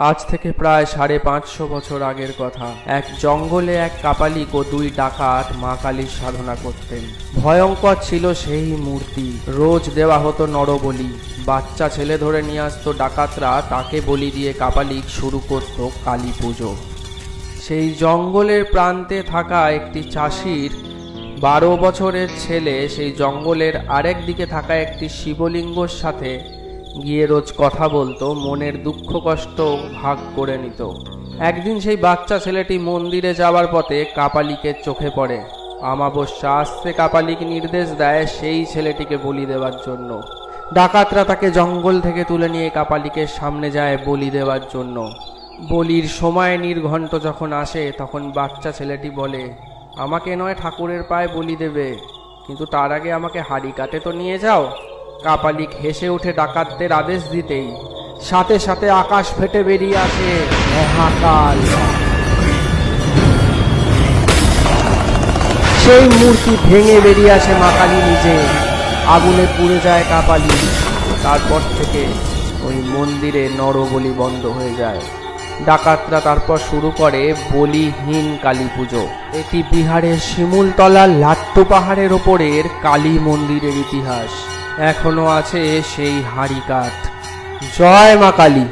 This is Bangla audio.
আজ থেকে প্রায় 550 বছর আগের কথা। এক জঙ্গলে এক কাপালিক ও দুই ডাকাত মা কালীর সাধনা করতেন। ভয়ঙ্কর ছিল সেই মূর্তি। রোজ দেওয়া হতো নরবলি। বাচ্চা ছেলে ধরে নিয়ে আসতো ডাকাতরা, তাকে বলি দিয়ে কাপালিক শুরু করত কালী পুজো। সেই জঙ্গলের প্রান্তে থাকা একটি চাষির 12 বছরের ছেলে সেই জঙ্গলের আরেক দিকে থাকা একটি শিবলিঙ্গর সাথে গিয়ে রোজ কথা বলতো, মনের দুঃখ কষ্ট ভাগ করে নিত। একদিন সেই বাচ্চা ছেলেটি মন্দিরে যাওয়ার পথে কাপালিকের চোখে পড়ে। অমাবস্যা আসতে কাপালিক নির্দেশ দেয় সেই ছেলেটিকে বলি দেওয়ার জন্য। ডাকাতরা তাকে জঙ্গল থেকে তুলে নিয়ে কাপালিকের সামনে যায় বলি দেওয়ার জন্য। বলির সময় নির্ঘণ্ট যখন আসে তখন বাচ্চা ছেলেটি বলে, আমাকে নয় ঠাকুরের পায়ে বলি দেবে, কিন্তু তার আগে আমাকে হাড়ি কাটে তো নিয়ে যাও। কাপালিক হেসে উঠে ডাকাতদের আদেশ দিতেই সাথে সাথে আকাশ ফেটে বেরিয়ে আসে মহাকাল। সেই মূর্তি ভেঙে বেরিয়ে আসে মা কালী নিজে। আগুনে পুড়ে যায় কাপালি। তারপর থেকে ওই মন্দিরে নরবলি বন্ধ হয়ে যায়। ডাকাতরা তারপর শুরু করে বলিহীন কালী পুজো। এটি বিহারের শিমুলতলার লাট্টু পাহাড়ের ওপরের কালী মন্দিরের ইতিহাস। এখনো আছে সেই হাড়ি কাঠ। জয় মা কালী।